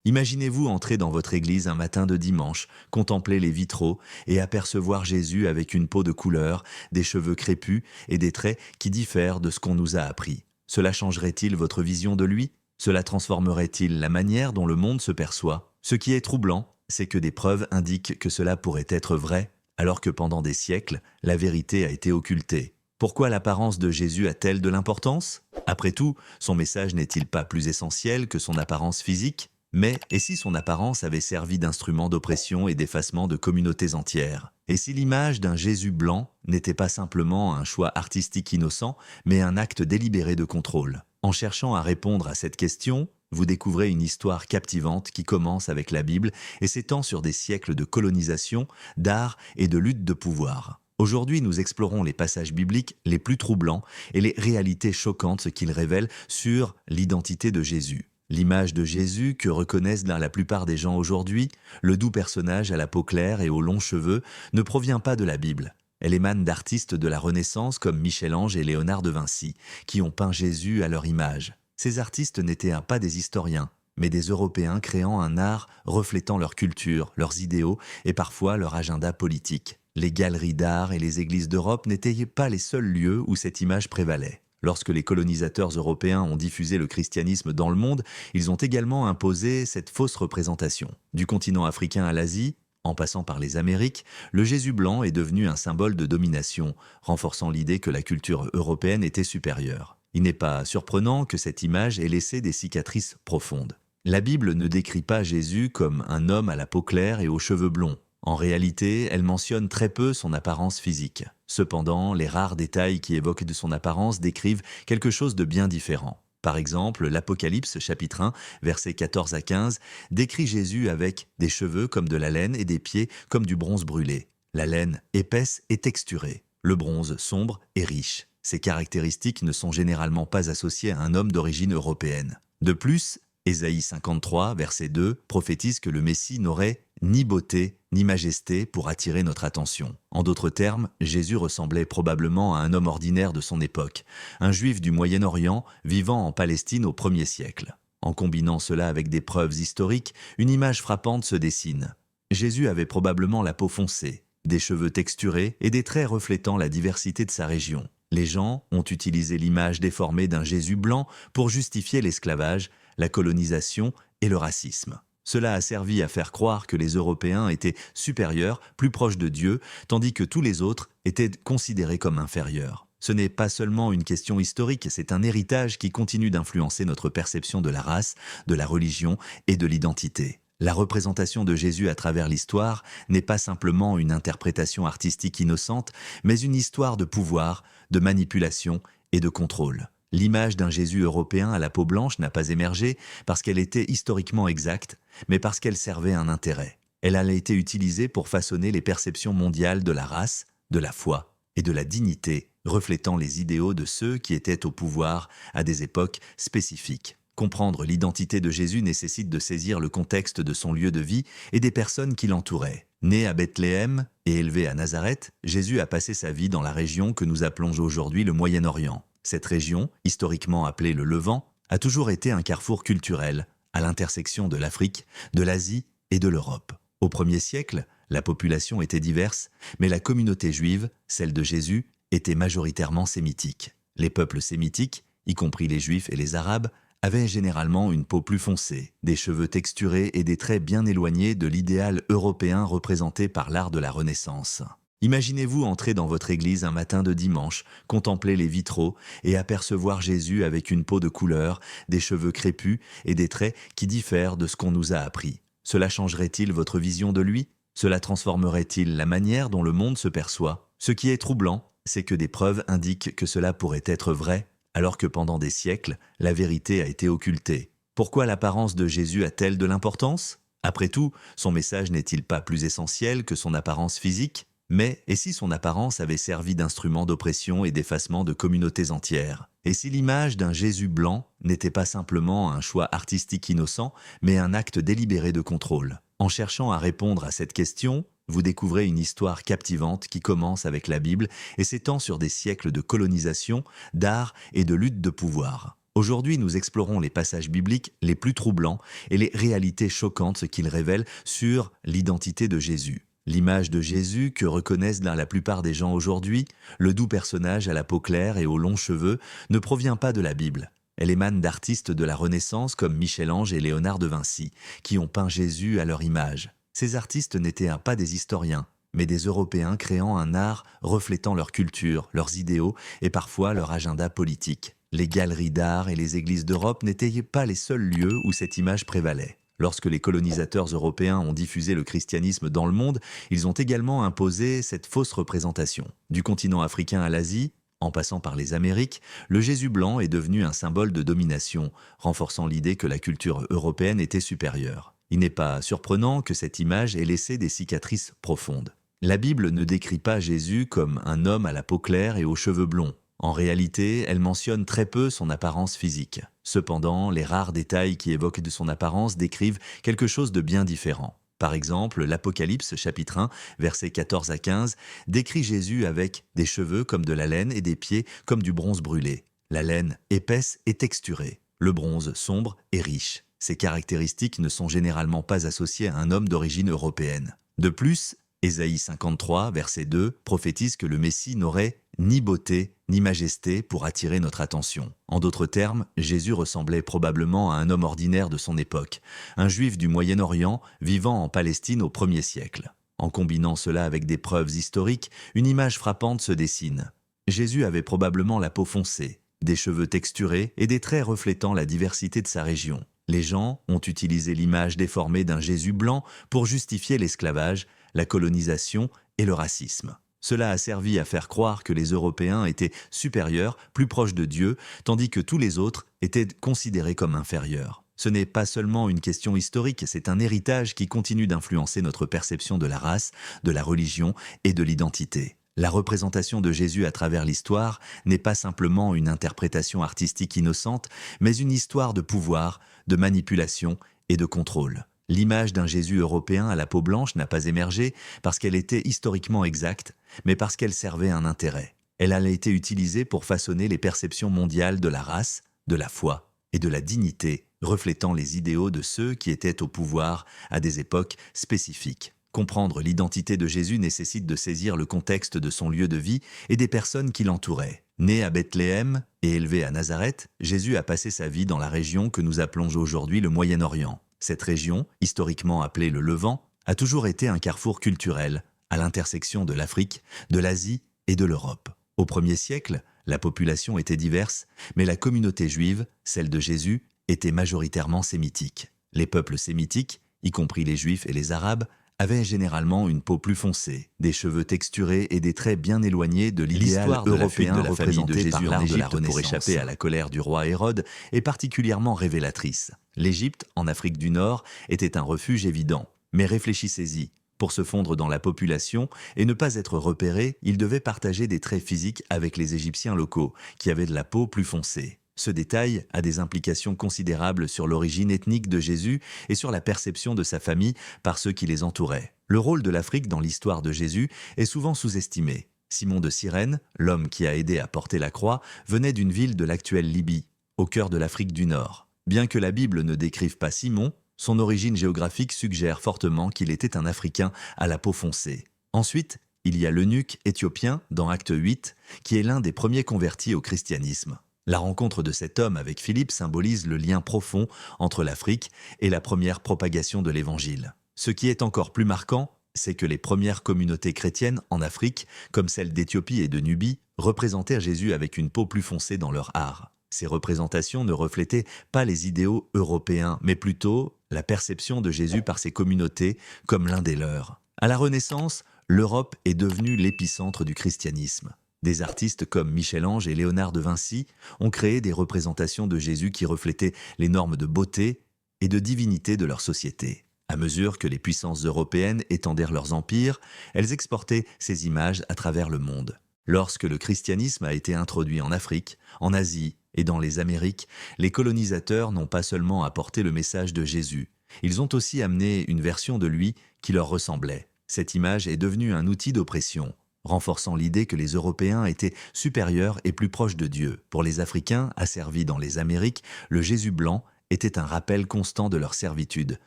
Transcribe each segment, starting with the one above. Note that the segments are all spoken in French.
Imaginez-vous entrer dans votre église un matin de dimanche, contempler les vitraux et apercevoir Jésus avec une peau de couleur, des cheveux crépus et des traits qui diffèrent de ce qu'on nous a appris. Cela changerait-il votre vision de lui? Cela transformerait-il la manière dont le monde se perçoit? Ce qui est troublant, c'est que des preuves indiquent que cela pourrait être vrai, alors que pendant des siècles, la vérité a été occultée. Pourquoi l'apparence de Jésus a-t-elle de l'importance? Après tout, son message n'est-il pas plus essentiel que son apparence physique? Mais, et si son apparence avait servi d'instrument d'oppression et d'effacement de communautés entières? Et si l'image d'un Jésus blanc n'était pas simplement un choix artistique innocent, mais un acte délibéré de contrôle? En cherchant à répondre à cette question, vous découvrez une histoire captivante qui commence avec la Bible et s'étend sur des siècles de colonisation, d'art et de lutte de pouvoir. Aujourd'hui, nous explorons les passages bibliques les plus troublants et les réalités choquantes qu'ils révèlent sur l'identité de Jésus. L'image de Jésus que reconnaissent la plupart des gens aujourd'hui, le doux personnage à la peau claire et aux longs cheveux, ne provient pas de la Bible. Elle émane d'artistes de la Renaissance comme Michel-Ange et Léonard de Vinci, qui ont peint Jésus à leur image. Ces artistes n'étaient pas des historiens, mais des Européens créant un art reflétant leur culture, leurs idéaux et parfois leur agenda politique. Les galeries d'art et les églises d'Europe n'étaient pas les seuls lieux où cette image prévalait. Lorsque les colonisateurs européens ont diffusé le christianisme dans le monde, ils ont également imposé cette fausse représentation. Du continent africain à l'Asie, en passant par les Amériques, le Jésus blanc est devenu un symbole de domination, renforçant l'idée que la culture européenne était supérieure. Il n'est pas surprenant que cette image ait laissé des cicatrices profondes. La Bible ne décrit pas Jésus comme un homme à la peau claire et aux cheveux blonds. En réalité, elle mentionne très peu son apparence physique. Cependant, les rares détails qui évoquent de son apparence décrivent quelque chose de bien différent. Par exemple, l'Apocalypse, chapitre 1, versets 14 à 15, décrit Jésus avec des cheveux comme de la laine et des pieds comme du bronze brûlé. La laine épaisse et texturée, le bronze sombre et riche. Ces caractéristiques ne sont généralement pas associées à un homme d'origine européenne. De plus, Ésaïe 53, verset 2, prophétise que le Messie n'aurait ni beauté ni majesté pour attirer notre attention. En d'autres termes, Jésus ressemblait probablement à un homme ordinaire de son époque, un juif du Moyen-Orient vivant en Palestine au 1er siècle. En combinant cela avec des preuves historiques, une image frappante se dessine. Jésus avait probablement la peau foncée, des cheveux texturés et des traits reflétant la diversité de sa région. Les gens ont utilisé l'image déformée d'un Jésus blanc pour justifier l'esclavage, la colonisation et le racisme. Cela a servi à faire croire que les Européens étaient supérieurs, plus proches de Dieu, tandis que tous les autres étaient considérés comme inférieurs. Ce n'est pas seulement une question historique, c'est un héritage qui continue d'influencer notre perception de la race, de la religion et de l'identité. La représentation de Jésus à travers l'histoire n'est pas simplement une interprétation artistique innocente, mais une histoire de pouvoir, de manipulation et de contrôle. L'image d'un Jésus européen à la peau blanche n'a pas émergé parce qu'elle était historiquement exacte, mais parce qu'elle servait un intérêt. Elle a été utilisée pour façonner les perceptions mondiales de la race, de la foi et de la dignité, reflétant les idéaux de ceux qui étaient au pouvoir à des époques spécifiques. Comprendre l'identité de Jésus nécessite de saisir le contexte de son lieu de vie et des personnes qui l'entouraient. Né à Bethléem et élevé à Nazareth, Jésus a passé sa vie dans la région que nous appelons aujourd'hui le Moyen-Orient. Cette région, historiquement appelée le Levant, a toujours été un carrefour culturel, à l'intersection de l'Afrique, de l'Asie et de l'Europe. Au 1er siècle, la population était diverse, mais la communauté juive, celle de Jésus, était majoritairement sémitique. Les peuples sémitiques, y compris les Juifs et les Arabes, avaient généralement une peau plus foncée, des cheveux texturés et des traits bien éloignés de l'idéal européen représenté par l'art de la Renaissance. Imaginez-vous entrer dans votre église un matin de dimanche, contempler les vitraux et apercevoir Jésus avec une peau de couleur, des cheveux crépus et des traits qui diffèrent de ce qu'on nous a appris. Cela changerait-il votre vision de lui? Cela transformerait-il la manière dont le monde se perçoit? Ce qui est troublant, c'est que des preuves indiquent que cela pourrait être vrai, alors que pendant des siècles, la vérité a été occultée. Pourquoi l'apparence de Jésus a-t-elle de l'importance? Après tout, son message n'est-il pas plus essentiel que son apparence physique? Mais, et si son apparence avait servi d'instrument d'oppression et d'effacement de communautés entières? Et si l'image d'un Jésus blanc n'était pas simplement un choix artistique innocent, mais un acte délibéré de contrôle? En cherchant à répondre à cette question, vous découvrez une histoire captivante qui commence avec la Bible et s'étend sur des siècles de colonisation, d'art et de lutte de pouvoir. Aujourd'hui, nous explorons les passages bibliques les plus troublants et les réalités choquantes qu'ils révèlent sur l'identité de Jésus. L'image de Jésus que reconnaissent la plupart des gens aujourd'hui, le doux personnage à la peau claire et aux longs cheveux, ne provient pas de la Bible. Elle émane d'artistes de la Renaissance comme Michel-Ange et Léonard de Vinci, qui ont peint Jésus à leur image. Ces artistes n'étaient pas des historiens, mais des Européens créant un art reflétant leur culture, leurs idéaux et parfois leur agenda politique. Les galeries d'art et les églises d'Europe n'étaient pas les seuls lieux où cette image prévalait. Lorsque les colonisateurs européens ont diffusé le christianisme dans le monde, ils ont également imposé cette fausse représentation. Du continent africain à l'Asie, en passant par les Amériques, le Jésus blanc est devenu un symbole de domination, renforçant l'idée que la culture européenne était supérieure. Il n'est pas surprenant que cette image ait laissé des cicatrices profondes. La Bible ne décrit pas Jésus comme un homme à la peau claire et aux cheveux blonds. En réalité, elle mentionne très peu son apparence physique. Cependant, les rares détails qui évoquent de son apparence décrivent quelque chose de bien différent. Par exemple, l'Apocalypse, chapitre 1, versets 14 à 15, décrit Jésus avec des cheveux comme de la laine et des pieds comme du bronze brûlé. La laine épaisse et texturée, le bronze sombre et riche. Ces caractéristiques ne sont généralement pas associées à un homme d'origine européenne. De plus, Ésaïe 53, verset 2, prophétise que le Messie n'aurait ni beauté ni majesté pour attirer notre attention. En d'autres termes, Jésus ressemblait probablement à un homme ordinaire de son époque, un juif du Moyen-Orient vivant en Palestine au 1er siècle. En combinant cela avec des preuves historiques, une image frappante se dessine. Jésus avait probablement la peau foncée, des cheveux texturés et des traits reflétant la diversité de sa région. Les gens ont utilisé l'image déformée d'un Jésus blanc pour justifier l'esclavage, la colonisation et le racisme. Cela a servi à faire croire que les Européens étaient supérieurs, plus proches de Dieu, tandis que tous les autres étaient considérés comme inférieurs. Ce n'est pas seulement une question historique, c'est un héritage qui continue d'influencer notre perception de la race, de la religion et de l'identité. La représentation de Jésus à travers l'histoire n'est pas simplement une interprétation artistique innocente, mais une histoire de pouvoir, de manipulation et de contrôle. L'image d'un Jésus européen à la peau blanche n'a pas émergé parce qu'elle était historiquement exacte, mais parce qu'elle servait un intérêt. Elle a été utilisée pour façonner les perceptions mondiales de la race, de la foi et de la dignité, reflétant les idéaux de ceux qui étaient au pouvoir à des époques spécifiques. Comprendre l'identité de Jésus nécessite de saisir le contexte de son lieu de vie et des personnes qui l'entouraient. Né à Bethléem et élevé à Nazareth, Jésus a passé sa vie dans la région que nous appelons aujourd'hui le Moyen-Orient. Cette région, historiquement appelée le Levant, a toujours été un carrefour culturel, à l'intersection de l'Afrique, de l'Asie et de l'Europe. Au 1er siècle, la population était diverse, mais la communauté juive, celle de Jésus, était majoritairement sémitique. Les peuples sémitiques, y compris les Juifs et les Arabes, avaient généralement une peau plus foncée, des cheveux texturés et des traits bien éloignés de l'idéal européen de la famille de Jésus en Égypte pour échapper à la colère du roi Hérode est particulièrement révélatrice. L'Égypte, en Afrique du Nord, était un refuge évident. Mais réfléchissez-y. Pour se fondre dans la population et ne pas être repéré, il devait partager des traits physiques avec les Égyptiens locaux, qui avaient de la peau plus foncée. Ce détail a des implications considérables sur l'origine ethnique de Jésus et sur la perception de sa famille par ceux qui les entouraient. Le rôle de l'Afrique dans l'histoire de Jésus est souvent sous-estimé. Simon de Cyrène, l'homme qui a aidé à porter la croix, venait d'une ville de l'actuelle Libye, au cœur de l'Afrique du Nord. Bien que la Bible ne décrive pas Simon, son origine géographique suggère fortement qu'il était un Africain à la peau foncée. Ensuite, il y a l'eunuque éthiopien dans Acte 8, qui est l'un des premiers convertis au christianisme. La rencontre de cet homme avec Philippe symbolise le lien profond entre l'Afrique et la première propagation de l'Évangile. Ce qui est encore plus marquant, c'est que les premières communautés chrétiennes en Afrique, comme celles d'Éthiopie et de Nubie, représentèrent Jésus avec une peau plus foncée dans leur art. Ces représentations ne reflétaient pas les idéaux européens, mais plutôt la perception de Jésus par ces communautés comme l'un des leurs. À la Renaissance, l'Europe est devenue l'épicentre du christianisme. Des artistes comme Michel-Ange et Léonard de Vinci ont créé des représentations de Jésus qui reflétaient les normes de beauté et de divinité de leur société. À mesure que les puissances européennes étendèrent leurs empires, elles exportaient ces images à travers le monde. Lorsque le christianisme a été introduit en Afrique, en Asie et dans les Amériques, les colonisateurs n'ont pas seulement apporté le message de Jésus, ils ont aussi amené une version de lui qui leur ressemblait. Cette image est devenue un outil d'oppression. renforçant l'idée que les Européens étaient supérieurs et plus proches de Dieu. Pour les Africains, asservis dans les Amériques, le Jésus blanc était un rappel constant de leur servitude,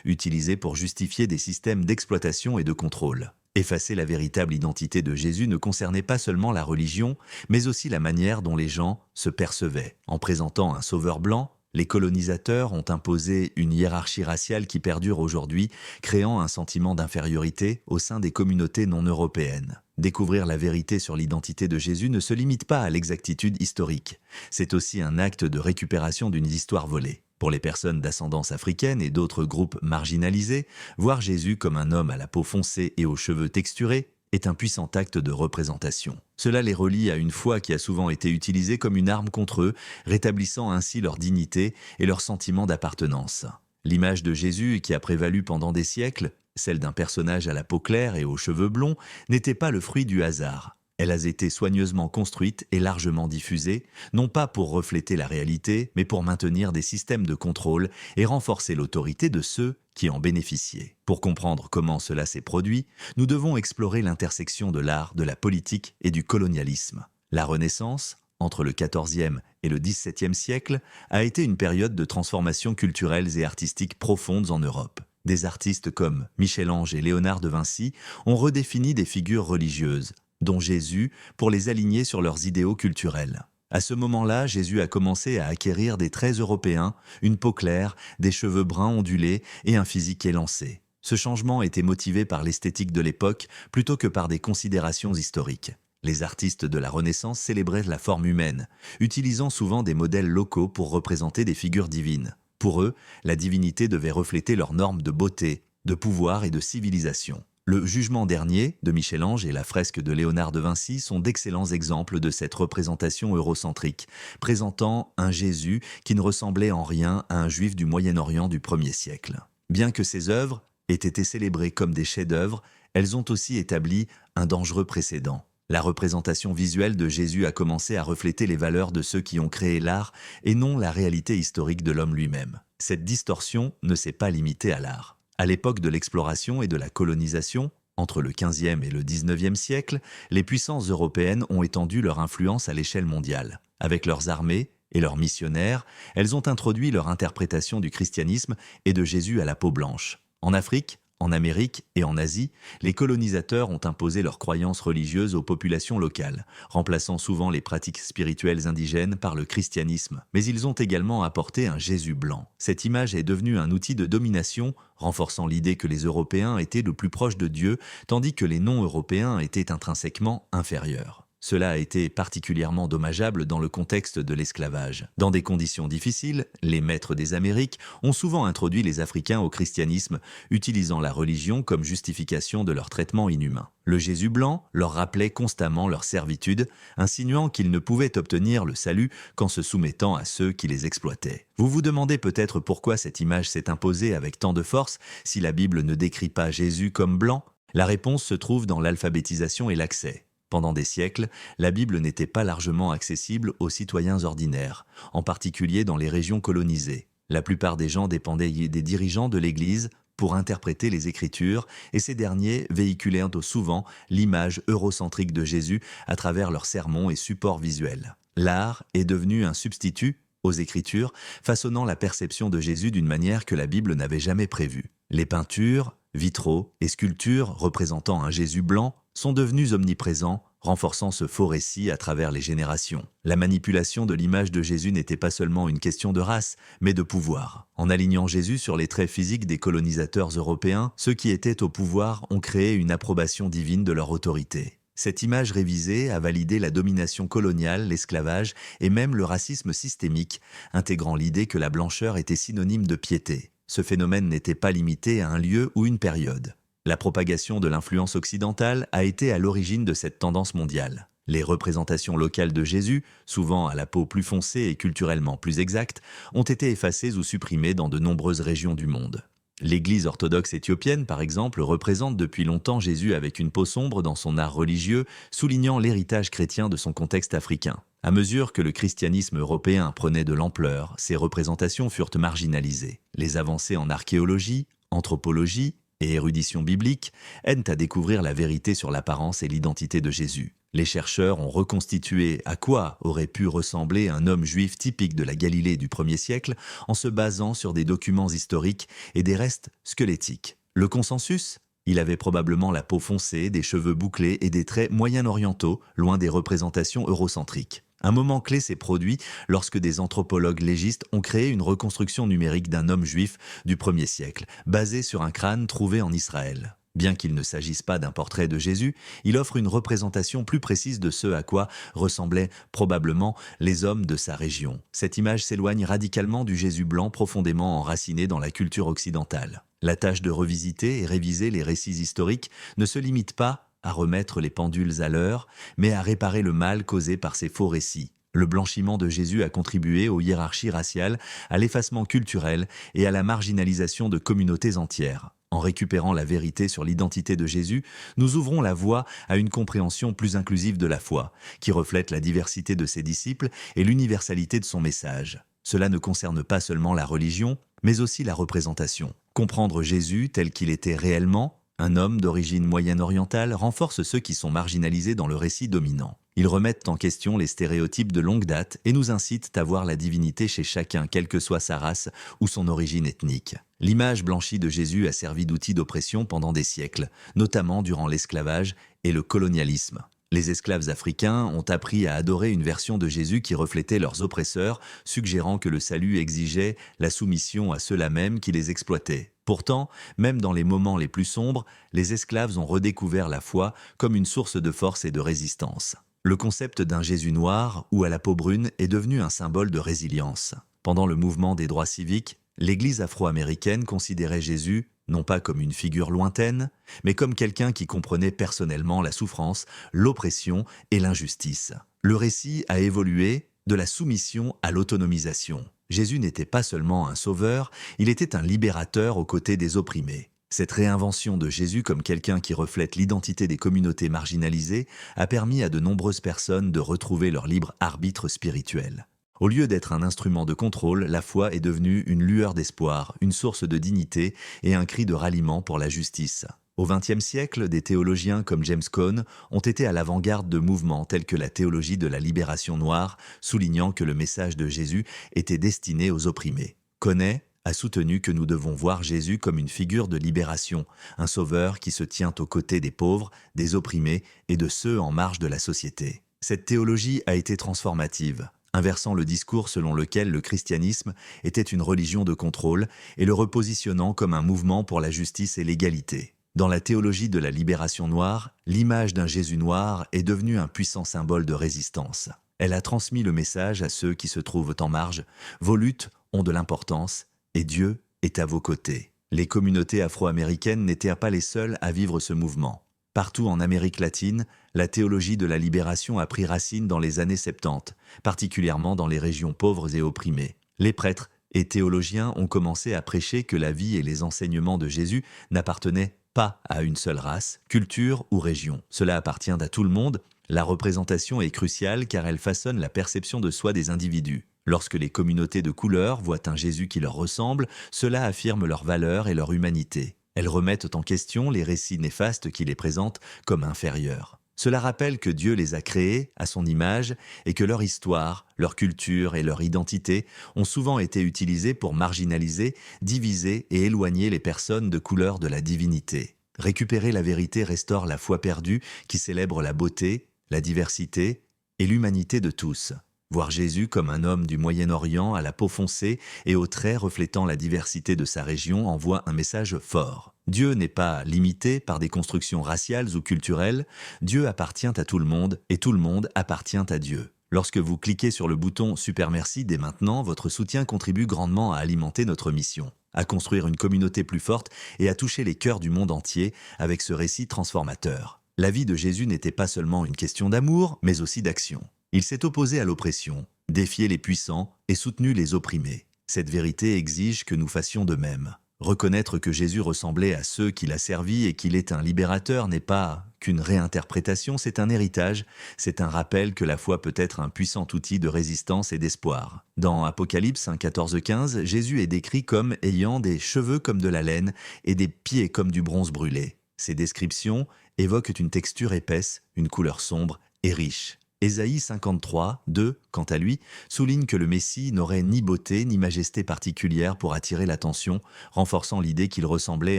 utilisé pour justifier des systèmes d'exploitation et de contrôle. Effacer la véritable identité de Jésus ne concernait pas seulement la religion, mais aussi la manière dont les gens se percevaient. En présentant un sauveur blanc, les colonisateurs ont imposé une hiérarchie raciale qui perdure aujourd'hui, créant un sentiment d'infériorité au sein des communautés non européennes. Découvrir la vérité sur l'identité de Jésus ne se limite pas à l'exactitude historique. C'est aussi un acte de récupération d'une histoire volée. Pour les personnes d'ascendance africaine et d'autres groupes marginalisés, voir Jésus comme un homme à la peau foncée et aux cheveux texturés est un puissant acte de représentation. Cela les relie à une foi qui a souvent été utilisée comme une arme contre eux, rétablissant ainsi leur dignité et leur sentiment d'appartenance. L'image de Jésus qui a prévalu pendant des siècles, celle d'un personnage à la peau claire et aux cheveux blonds, n'était pas le fruit du hasard. Elle a été soigneusement construite et largement diffusée, non pas pour refléter la réalité, mais pour maintenir des systèmes de contrôle et renforcer l'autorité de ceux qui en bénéficiaient. Pour comprendre comment cela s'est produit, nous devons explorer l'intersection de l'art, de la politique et du colonialisme. La Renaissance, entre le XIVe et le XVIIe siècle, a été une période de transformations culturelles et artistiques profondes en Europe. Des artistes comme Michel-Ange et Léonard de Vinci ont redéfini des figures religieuses, dont Jésus, pour les aligner sur leurs idéaux culturels. À ce moment-là, Jésus a commencé à acquérir des traits européens, une peau claire, des cheveux bruns ondulés et un physique élancé. Ce changement était motivé par l'esthétique de l'époque plutôt que par des considérations historiques. Les artistes de la Renaissance célébraient la forme humaine, utilisant souvent des modèles locaux pour représenter des figures divines. Pour eux, la divinité devait refléter leurs normes de beauté, de pouvoir et de civilisation. Le Jugement dernier de Michel-Ange et la fresque de Léonard de Vinci sont d'excellents exemples de cette représentation eurocentrique, présentant un Jésus qui ne ressemblait en rien à un juif du Moyen-Orient du 1er siècle. Bien que ces œuvres aient été célébrées comme des chefs-d'œuvre, elles ont aussi établi un dangereux précédent. La représentation visuelle de Jésus a commencé à refléter les valeurs de ceux qui ont créé l'art et non la réalité historique de l'homme lui-même. Cette distorsion ne s'est pas limitée à l'art. À l'époque de l'exploration et de la colonisation, entre le XVe et le XIXe siècle, les puissances européennes ont étendu leur influence à l'échelle mondiale. Avec leurs armées et leurs missionnaires, elles ont introduit leur interprétation du christianisme et de Jésus à la peau blanche. En Afrique, en Amérique et en Asie, les colonisateurs ont imposé leurs croyances religieuses aux populations locales, remplaçant souvent les pratiques spirituelles indigènes par le christianisme. Mais ils ont également apporté un Jésus blanc. Cette image est devenue un outil de domination, renforçant l'idée que les Européens étaient le plus proches de Dieu, tandis que les non-Européens étaient intrinsèquement inférieurs. Cela a été particulièrement dommageable dans le contexte de l'esclavage. Dans des conditions difficiles, les maîtres des Amériques ont souvent introduit les Africains au christianisme, utilisant la religion comme justification de leur traitement inhumain. Le Jésus blanc leur rappelait constamment leur servitude, insinuant qu'ils ne pouvaient obtenir le salut qu'en se soumettant à ceux qui les exploitaient. Vous vous demandez peut-être pourquoi cette image s'est imposée avec tant de force si la Bible ne décrit pas Jésus comme blanc. La réponse se trouve dans l'alphabétisation et l'accès. Pendant des siècles, la Bible n'était pas largement accessible aux citoyens ordinaires, en particulier dans les régions colonisées. La plupart des gens dépendaient des dirigeants de l'Église pour interpréter les Écritures, et ces derniers véhiculaient souvent l'image eurocentrique de Jésus à travers leurs sermons et supports visuels. L'art est devenu un substitut aux Écritures, façonnant la perception de Jésus d'une manière que la Bible n'avait jamais prévue. Les peintures, vitraux et sculptures représentant un Jésus blanc sont devenus omniprésents, renforçant ce faux récit à travers les générations. La manipulation de l'image de Jésus n'était pas seulement une question de race, mais de pouvoir. En alignant Jésus sur les traits physiques des colonisateurs européens, ceux qui étaient au pouvoir ont créé une approbation divine de leur autorité. Cette image révisée a validé la domination coloniale, l'esclavage et même le racisme systémique, intégrant l'idée que la blancheur était synonyme de piété. Ce phénomène n'était pas limité à un lieu ou une période. La propagation de l'influence occidentale a été à l'origine de cette tendance mondiale. Les représentations locales de Jésus, souvent à la peau plus foncée et culturellement plus exacte, ont été effacées ou supprimées dans de nombreuses régions du monde. L'Église orthodoxe éthiopienne, par exemple, représente depuis longtemps Jésus avec une peau sombre dans son art religieux, soulignant l'héritage chrétien de son contexte africain. À mesure que le christianisme européen prenait de l'ampleur, ces représentations furent marginalisées. Les avancées en archéologie, anthropologie et érudition biblique aident à découvrir la vérité sur l'apparence et l'identité de Jésus. Les chercheurs ont reconstitué à quoi aurait pu ressembler un homme juif typique de la Galilée du 1er siècle en se basant sur des documents historiques et des restes squelettiques. Le consensus ? Il avait probablement la peau foncée, des cheveux bouclés et des traits moyen-orientaux, loin des représentations eurocentriques. Un moment clé s'est produit lorsque des anthropologues légistes ont créé une reconstruction numérique d'un homme juif du 1er siècle, basée sur un crâne trouvé en Israël. Bien qu'il ne s'agisse pas d'un portrait de Jésus, il offre une représentation plus précise de ce à quoi ressemblaient probablement les hommes de sa région. Cette image s'éloigne radicalement du Jésus blanc profondément enraciné dans la culture occidentale. La tâche de revisiter et réviser les récits historiques ne se limite pas à remettre les pendules à l'heure, mais à réparer le mal causé par ces faux récits. Le blanchiment de Jésus a contribué aux hiérarchies raciales, à l'effacement culturel et à la marginalisation de communautés entières. En récupérant la vérité sur l'identité de Jésus, nous ouvrons la voie à une compréhension plus inclusive de la foi, qui reflète la diversité de ses disciples et l'universalité de son message. Cela ne concerne pas seulement la religion, mais aussi la représentation. Comprendre Jésus tel qu'il était réellement, un homme d'origine moyenne-orientale, renforce ceux qui sont marginalisés dans le récit dominant. Ils remettent en question les stéréotypes de longue date et nous incitent à voir la divinité chez chacun, quelle que soit sa race ou son origine ethnique. L'image blanchie de Jésus a servi d'outil d'oppression pendant des siècles, notamment durant l'esclavage et le colonialisme. Les esclaves africains ont appris à adorer une version de Jésus qui reflétait leurs oppresseurs, suggérant que le salut exigeait la soumission à ceux-là même qui les exploitaient. Pourtant, même dans les moments les plus sombres, les esclaves ont redécouvert la foi comme une source de force et de résistance. Le concept d'un Jésus noir ou à la peau brune est devenu un symbole de résilience. Pendant le mouvement des droits civiques, l'Église afro-américaine considérait Jésus non pas comme une figure lointaine, mais comme quelqu'un qui comprenait personnellement la souffrance, l'oppression et l'injustice. Le récit a évolué de la soumission à l'autonomisation. Jésus n'était pas seulement un sauveur, il était un libérateur aux côtés des opprimés. Cette réinvention de Jésus comme quelqu'un qui reflète l'identité des communautés marginalisées a permis à de nombreuses personnes de retrouver leur libre arbitre spirituel. Au lieu d'être un instrument de contrôle, la foi est devenue une lueur d'espoir, une source de dignité et un cri de ralliement pour la justice. Au XXe siècle, des théologiens comme James Cone ont été à l'avant-garde de mouvements tels que la théologie de la libération noire, soulignant que le message de Jésus était destiné aux opprimés. Cone a soutenu que nous devons voir Jésus comme une figure de libération, un sauveur qui se tient aux côtés des pauvres, des opprimés et de ceux en marge de la société. Cette théologie a été transformative, inversant le discours selon lequel le christianisme était une religion de contrôle et le repositionnant comme un mouvement pour la justice et l'égalité. Dans la théologie de la libération noire, l'image d'un Jésus noir est devenue un puissant symbole de résistance. Elle a transmis le message à ceux qui se trouvent en marge. Vos luttes ont de l'importance et Dieu est à vos côtés. Les communautés afro-américaines n'étaient pas les seules à vivre ce mouvement. Partout en Amérique latine, la théologie de la libération a pris racine dans les années 70, particulièrement dans les régions pauvres et opprimées. Les prêtres et théologiens ont commencé à prêcher que la vie et les enseignements de Jésus n'appartenaient pas à une seule race, culture ou région. Cela appartient à tout le monde. La représentation est cruciale car elle façonne la perception de soi des individus. Lorsque les communautés de couleur voient un Jésus qui leur ressemble, cela affirme leurs valeurs et leur humanité. Elles remettent en question les récits néfastes qui les présentent comme inférieurs. Cela rappelle que Dieu les a créés à son image et que leur histoire, leur culture et leur identité ont souvent été utilisées pour marginaliser, diviser et éloigner les personnes de couleur de la divinité. Récupérer la vérité restaure la foi perdue qui célèbre la beauté, la diversité et l'humanité de tous. Voir Jésus comme un homme du Moyen-Orient à la peau foncée et aux traits reflétant la diversité de sa région envoie un message fort. Dieu n'est pas limité par des constructions raciales ou culturelles, Dieu appartient à tout le monde et tout le monde appartient à Dieu. Lorsque vous cliquez sur le bouton « Super merci » dès maintenant, votre soutien contribue grandement à alimenter notre mission, à construire une communauté plus forte et à toucher les cœurs du monde entier avec ce récit transformateur. La vie de Jésus n'était pas seulement une question d'amour, mais aussi d'action. Il s'est opposé à l'oppression, défié les puissants et soutenu les opprimés. Cette vérité exige que nous fassions de même. Reconnaître que Jésus ressemblait à ceux qu'il a servis et qu'il est un libérateur n'est pas qu'une réinterprétation, c'est un héritage, c'est un rappel que la foi peut être un puissant outil de résistance et d'espoir. Dans Apocalypse 1,14-15, Jésus est décrit comme ayant des cheveux comme de la laine et des pieds comme du bronze brûlé. Ces descriptions évoquent une texture épaisse, une couleur sombre et riche. Ésaïe 53, 2, quant à lui, souligne que le Messie n'aurait ni beauté ni majesté particulière pour attirer l'attention, renforçant l'idée qu'il ressemblait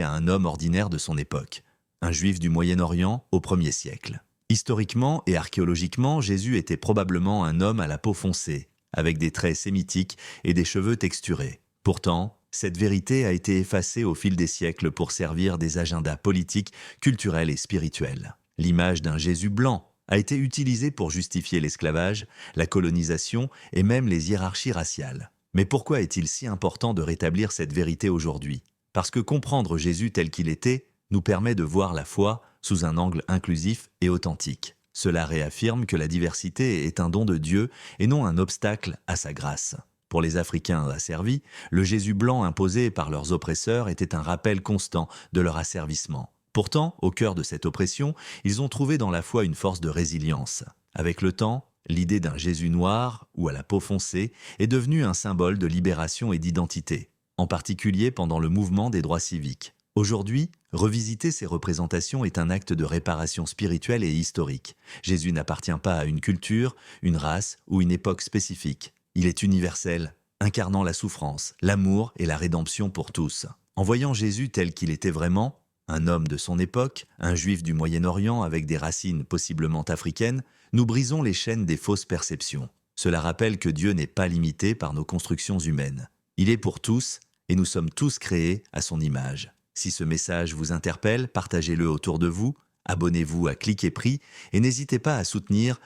à un homme ordinaire de son époque, un juif du Moyen-Orient au 1er siècle. Historiquement et archéologiquement, Jésus était probablement un homme à la peau foncée, avec des traits sémitiques et des cheveux texturés. Pourtant, cette vérité a été effacée au fil des siècles pour servir des agendas politiques, culturels et spirituels. L'image d'un Jésus blanc a été utilisée pour justifier l'esclavage, la colonisation et même les hiérarchies raciales. Mais pourquoi est-il si important de rétablir cette vérité aujourd'hui? Parce que comprendre Jésus tel qu'il était nous permet de voir la foi sous un angle inclusif et authentique. Cela réaffirme que la diversité est un don de Dieu et non un obstacle à sa grâce. Pour les Africains asservis, le Jésus blanc imposé par leurs oppresseurs était un rappel constant de leur asservissement. Pourtant, au cœur de cette oppression, ils ont trouvé dans la foi une force de résilience. Avec le temps, l'idée d'un Jésus noir ou à la peau foncée est devenue un symbole de libération et d'identité, en particulier pendant le mouvement des droits civiques. Aujourd'hui, revisiter ces représentations est un acte de réparation spirituelle et historique. Jésus n'appartient pas à une culture, une race ou une époque spécifique. Il est universel, incarnant la souffrance, l'amour et la rédemption pour tous. En voyant Jésus tel qu'il était vraiment, un homme de son époque, un juif du Moyen-Orient avec des racines possiblement africaines, nous brisons les chaînes des fausses perceptions. Cela rappelle que Dieu n'est pas limité par nos constructions humaines. Il est pour tous et nous sommes tous créés à son image. Si ce message vous interpelle, partagez-le autour de vous, abonnez-vous à Clic et Pris et n'hésitez pas à soutenir